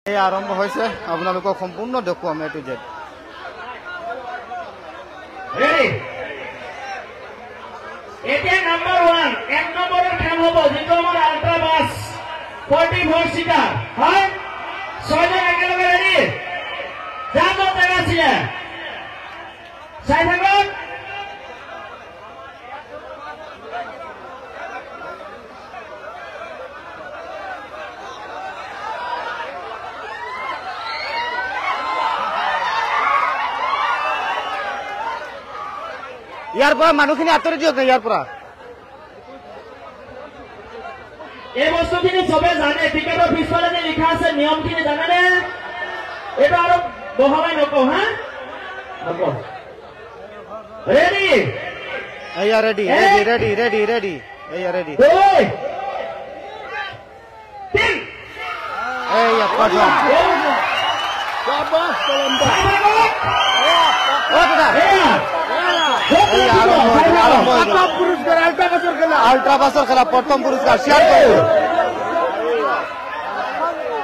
এই আৰম্ভ হৈছে আপোনালোকক সম্পূৰ্ণ দেখুৱাম এ টু জেড এতিয়া নাম্বাৰ 1 এক নম্বৰৰ খেল হ'ব যিটো আমাৰ আল্ট্ৰা বাছ 44 সিটাৰ হয় ছয়জন একেলগে ৰেডি যাম জেগা আছিলে চাই থাকক ইয়াৰ পৰা মানুহখিনি আঁতৰি দিয়ক ইয়াৰ পৰা এই বস্তুখিনি চবে জানে টিকেটৰ পিছফালে যে লিখা আছে নিয়মখিনি জানেনে এটা আৰু বহাই নকওঁ হা নকওঁ ৰেডি এয়া ready ready ready ready ready এয়া ৰেডি এয়া প্ৰথম শাবাশ কলম্বা ও দাদা আল্ট্ৰা বাসৰ খেলা প্ৰথম পুৰস্কাৰ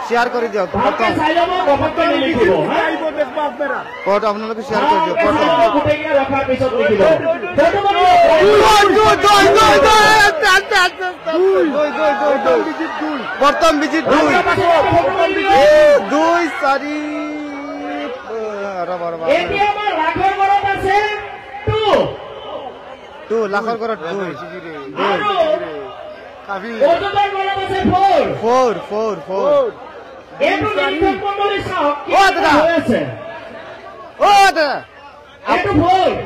শেয়াৰ কৰি দিয়ক আপোনালোকে শেয়াৰ কৰি দিয়ক প্ৰথম বিজিত 2 4 2 লাখৰ ঘৰত 2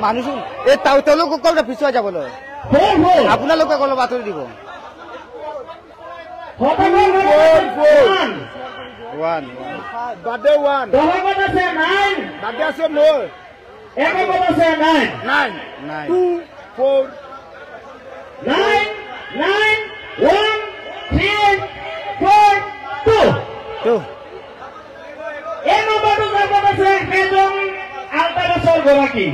মানুহ এই তেওঁলোকক কল পিছুৱাই যাবলৈ আপোনালোকে অলপ আঁতৰি দিব 2 এই নম্বৰটো যাৰ আছে সেইজন আল্ট্ৰা বাছৰ গৰাকী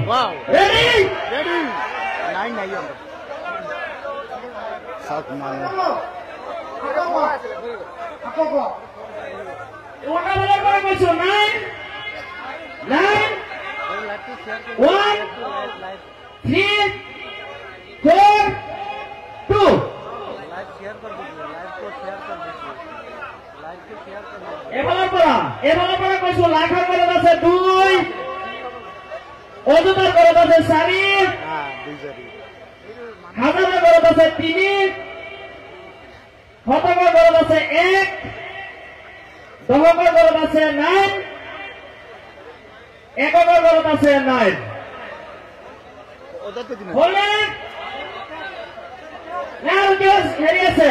ৰেডি ৰেডি 9 সাত মান ওনাবলে করে কইছো 9 1 3 4 2 লাইভ শেয়ার कर दीजिए लाइव को शेयर कर दीजिए लाइव को शेयर कर दीजिए এবাৰৰ পৰা কৈছো লাখৰ ঘৰত আছে 2 অজুতাৰ ঘৰত আছে 4 হাজাৰৰ ঘৰত আছে 3 শতকৰ ঘৰত আছে 1 দহকৰ ঘৰত আছে 9 এককৰ ঘৰত আছে 9 হলে হেৰি আছে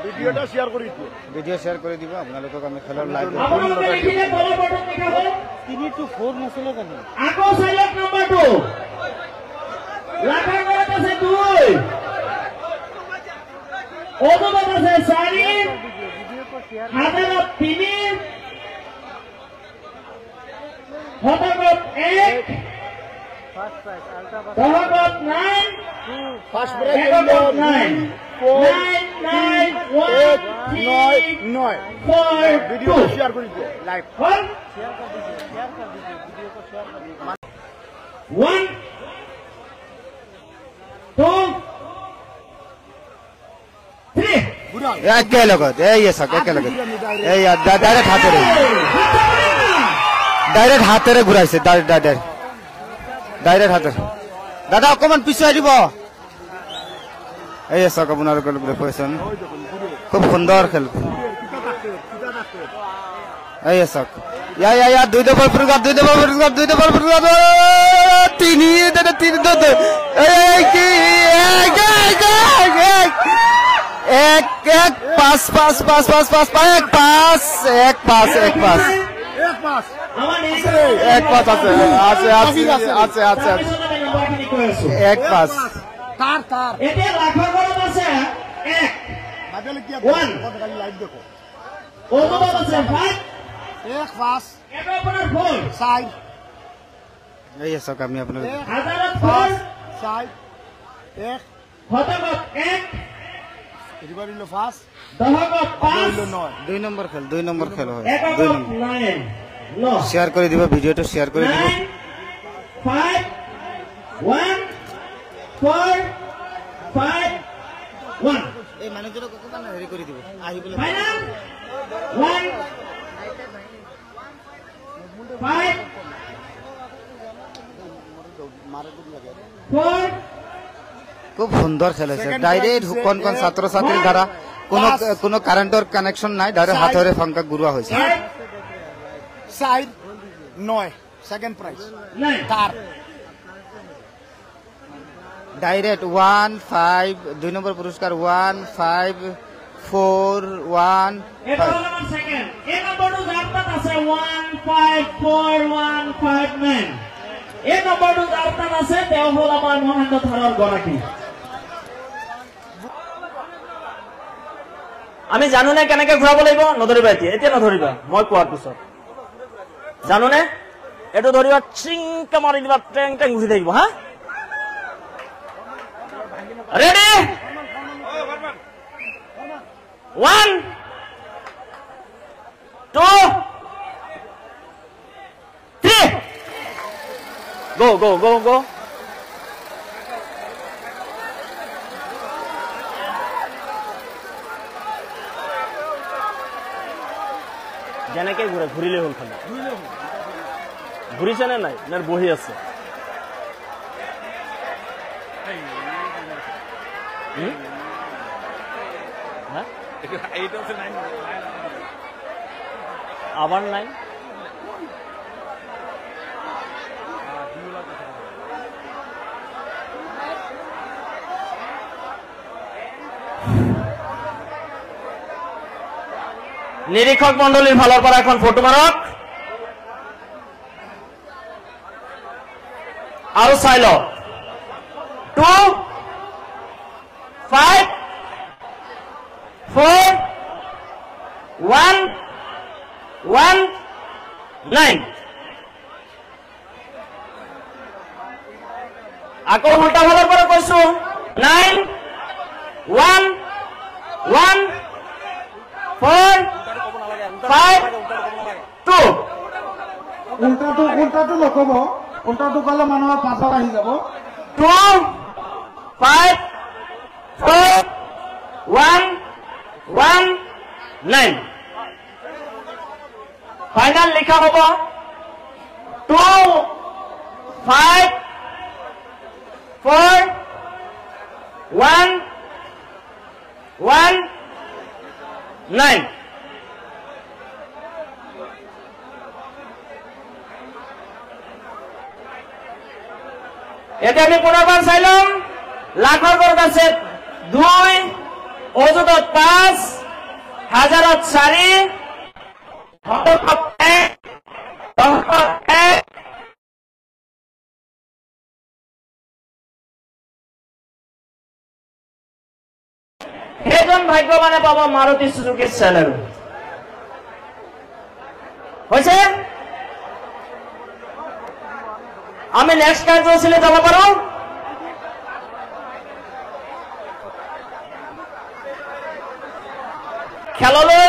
ভিডিওটা শেয়াৰ কৰি দিও ভিডিও শেয়াৰ কৰি দিব আপোনালোকক আমি খেলৰ লাইভ আপোনালোকে লিখিলে তলৰ বটন লিখাব 3 to 4 নচলে জানো আকৌ চাইলক নম্বৰ 2 লাখৰ ঘৰত আছে 2 অজুত আছে 4 হাজাৰত 3 শতকত 1 দহকত 9 ফাৰ্স্ট ব্ৰেক 9 ভিডিও শেয়াৰ কৰি দিও লাইভ শেয়ার कर दीजिए वीडियो को शेयर कर दीजिए 1 2 3 একে লগত এই সক একে লগত এই ডাইরেক্ট হাতেৰে ঘুৰাইছে ডাইৰেক্ট হাতেৰে দাদা অকমান পিছুৱাই দিব এই সক আপোনালোকৰ দেখুৱাইছেন খুব সুন্দৰ খেল এই সক ইয়া 2 ডবল পুৰস্কাৰ 3 এই কি 1 5 তাৰ এতিয়া লাখৰ ঘৰত আছে 1 বাদলে কি লাইভ দেখো অজুত আছে 5 1 5 এটা আপোনাৰ 4 সাইড এই সক আমি আপোনাক হাজাৰত 4 সাইড 1 শতকত 1 এবার হলো ফার্স্ট দহকক 5 হলো 9 2 নম্বর খেল হয় এককক 2 নম্বর 9 নো শেয়ার করে দিবা ভিডিওটা শেয়ার করে দিবা 9 5 1 4 5 1 এই ম্যানেজার কত কানা হেৰি কৰি দিব আহি বলে ফাইনাল 1 5 4 খুব সুন্দর খেল হৈছে ডাইরেক্ট কোন ছাত্র ছাত্রীর দ্বারা কোনো কারেন্টর কানেকশন নাই ডাইরেক্ট হাতেৰে ফাংকা গুৰুৱা হৈছে 4 9 সেকেন্ড প্রাইজ 9 তার ডাইরেক্ট 1 5 2 নম্বর পুরস্কার 1 5 4 1 এটা হলো আমার সেকেন্ড এই নম্বরটো যাত্রাত আছে 1541559 এই নম্বরটো যাত্রাত আছে তেওঁ হল আমাৰ মহেন্দ্ৰ থাৰৰ গৰাকী আমি জানোনে কেনেকে ঘূৰাব লাগিব নধৰিবা এতিয়া নধৰিবা মই কোৱাৰ পিছত জানোনে এটো ধৰিবা চিংকে মাৰি দিবা টেং টেং ঘূৰি থাকিব হা ৰেডি 1 2 3 go যেনেকে ঘূৰিলে হ'ল খালি ঘূৰিছে নে নাই না বহি আছে আবার নাই নিরীক্ষক মন্ডলীর ভালোর পর এখন ফটো মারক আরো চাইল 2 5 4 1 1 9 আকৌ উল্টা ভালৰ পৰা কৈছো 9 1 1 4 5 2 উল্টাটো নকব উল্টাটো কলে মানুহৰ পাছত আহি যাব 2 5 4 1 1 9 ফাইনাল লিখা হব 2 5 4 1 1 9 এটা আমি পুনৰবাৰ চাইলাম লাখৰ গড়ত আছে 2 অযুতত 5 হাজাৰত 4 হতকত 1 দহকত 1 সেইজন ভাগ্যৱানে পাব মাৰুতি সুজুকি চেলেৰো হৈছে আমি নেক্সট কাৰ্যসূচীলৈ যাব পাৰো খেললৈ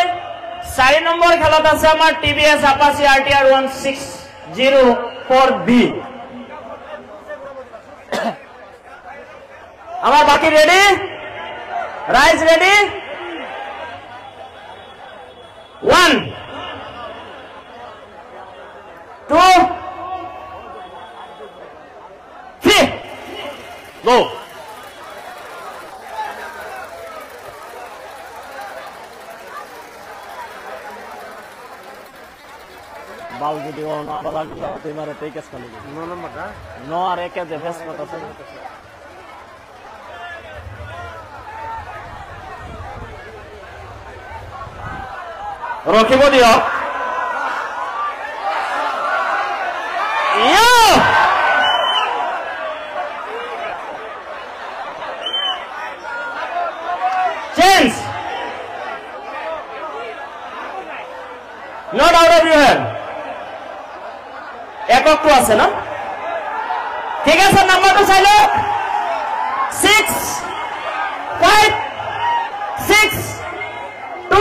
4 নম্বৰ খেলত আছে আমাৰ টিভিএছ আপাচি আৰটিআৰ 1604B আমাৰ বাকি ৰেডি রাইজ রেডি 1 2 3 go বাল যদি ও না বলা তুই মারে তেই কেস খালি নো নম্বরটা নো আর একে যে ফেস কত আছে রকিব দিও change not out of your hand এককটো আছে না ঠিক আছে নাম্বারটো চাই লওক 6 5 6 2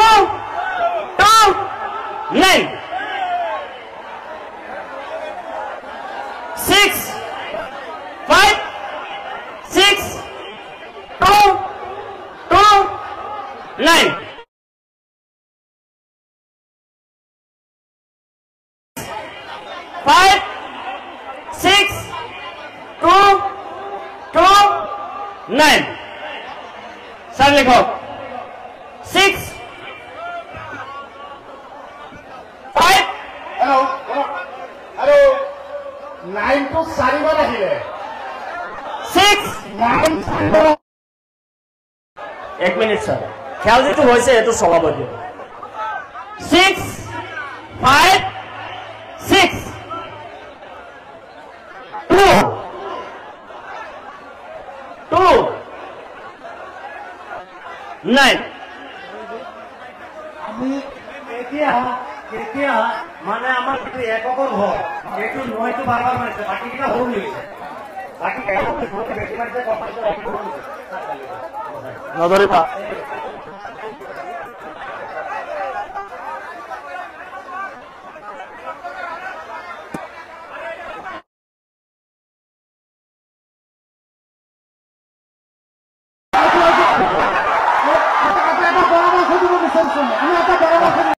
2 9 6 5 6 2 2 9 5 6 2 2 9 सर लिखो 6 5 হেল্ল' আৰু 9 টো 4 বাৰ আহিলে 6 एक मिनिट सर ख्याल जी হৈছে এটো চলাব দিও 6 5 6 2 2 9 আমি এতিয়া মানে আমাৰ যিটো এককৰ ঘৰ এইটো 9টো বাৰবাৰ মাৰিছে বাকীকেইটা সৰু লাগিছে বাকী বেছি মাৰিছে নধৰিবা